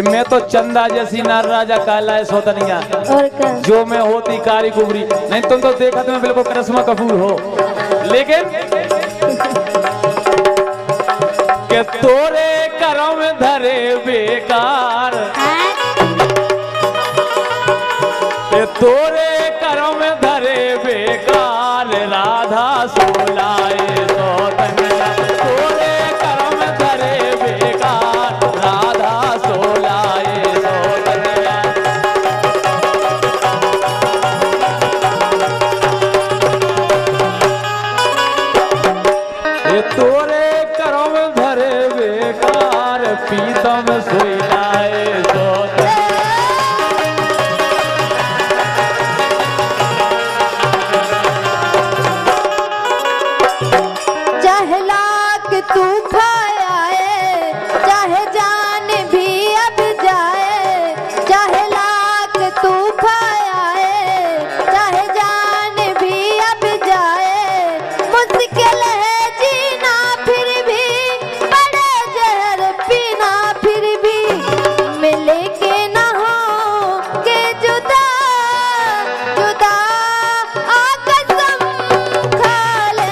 मैं तो चंदा जैसी नार राजा काला है सोतनिया जो मैं होती कारी कुबरी। नहीं तुम तो देखा तुम्हें बिल्कुल करिश्मा कपूर हो, लेकिन के तोरे करों में धरे बेकार, के तोरे करों में धरे बेकार राधा सोलाए सोतनिया, तोरे करों में धरे बेकार राधा सोलाए सोतनिया। ये तोरे करों में धरे बेकार पीतम सोलाए सोतनिया। तू खाए चाहे जान भी अब जाए, चाहे लाख तू खाए चाहे जान भी अब जाए, मुश्किल है जीना फिर भी बड़े जहर पीना फिर भी मिले के ना हो के जुदा जुदा आ कसम खा ले,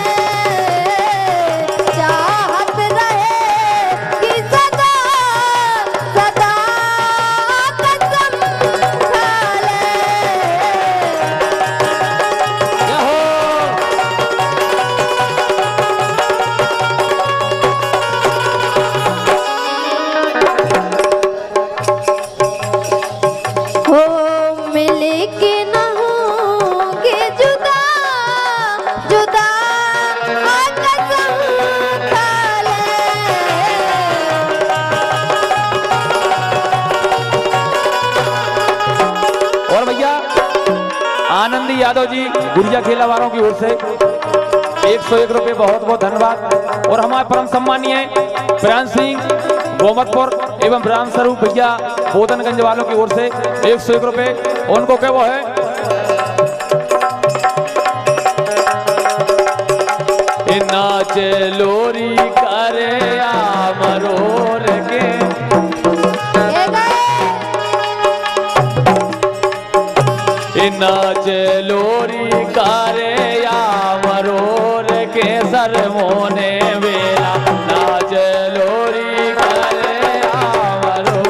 आनंदी यादव जी गुड़िया खेला वालों की ओर से 101 रुपए बहुत बहुत धन्यवाद। और हमारे परम सम्मानीय प्रांत सिंह गोमतपुर एवं राम स्वरूप भैया बोधनगंज वालों की ओर से 101 रुपए, उनको क्या वो है नाच लोरी करे मरोर के नाच लोरी कारे या मरोर के सर मोने वेला, नाच लोरी कारे या मरोर।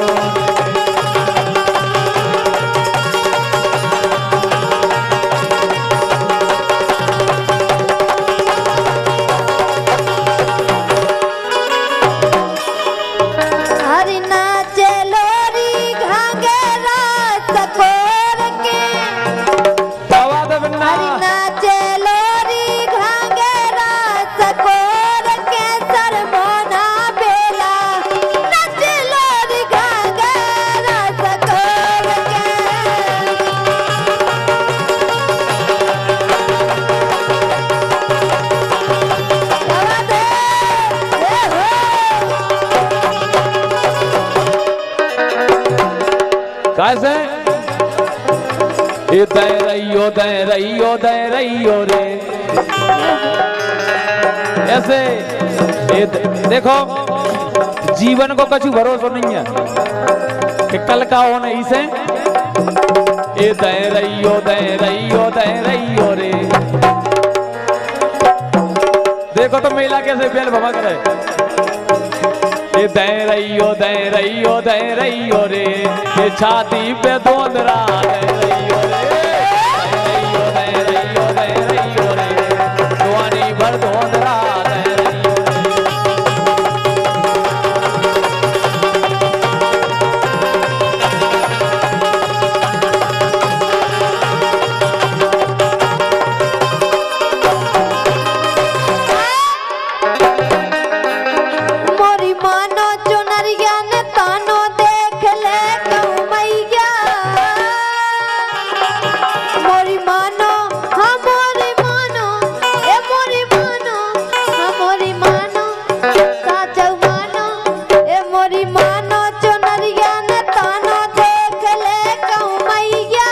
हरि नाच लोरी घाघरा सकोर के, हरि नाच लोरी घाघरा सकोर के सर मोना बेला, नाच लोरी घाघरा सकोर के। कैसे ये दे रही हो रे ऐसे ये देखो जीवन को कछु भरोसा नहीं है कि कल का हो नहीं से, ये दे रही हो रे आगे से बेल भमक रहे। ये दे रहियो रे, ये छाती पे दोंदरा दे रहियो रे, दे रहियो रे, जवानी भर दोंदरा दे रहियो मोरी मानो चुनरिया ने तानो देख ले कहूँ मैया। मोरी मानो हाँ मोरी मानो, ए मोरी मानो हाँ मोरी मानो, साचौ मानो ए मोरी मानो चुनरिया ने तानो देख ले कहूँ मैया।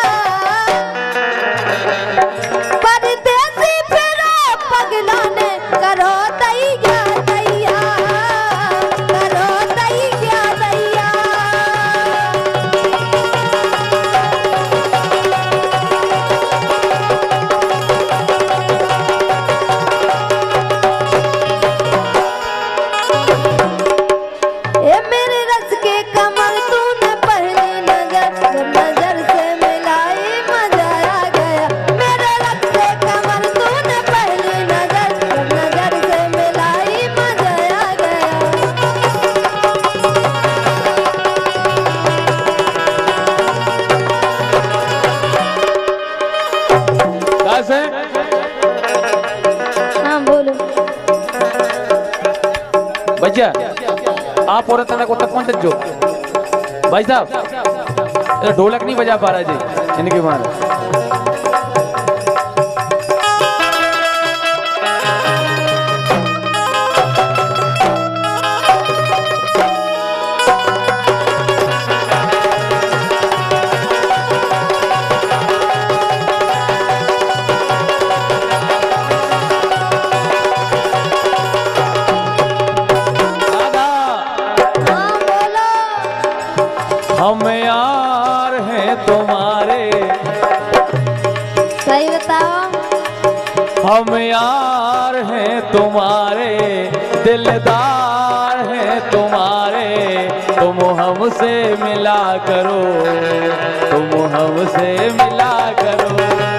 परदेसी फिरो पगला ने करो दैया दैया, करो दैया दैया। ए मेरे रस के कमल तूने पहली नजर, जब नजर से मिलाई मजा आ गया। मेरे रस के कमल तूने पहली नजर, जब नजर से मिलाई मजा आ गया। कैसे हाँ बोलो। भैया आप औरत को तक पहुंच जो भाई साहब, ये ढोलक नहीं बजा पा रहा जी इनके मार। हाँ बोलो। हम यार हैं तुम्हारे, सही बताओ। हम यार हैं तुम्हारे, दिलदार हैं तुम्हारे, तुम हमसे मिला करो, तुम हमसे मिला करो।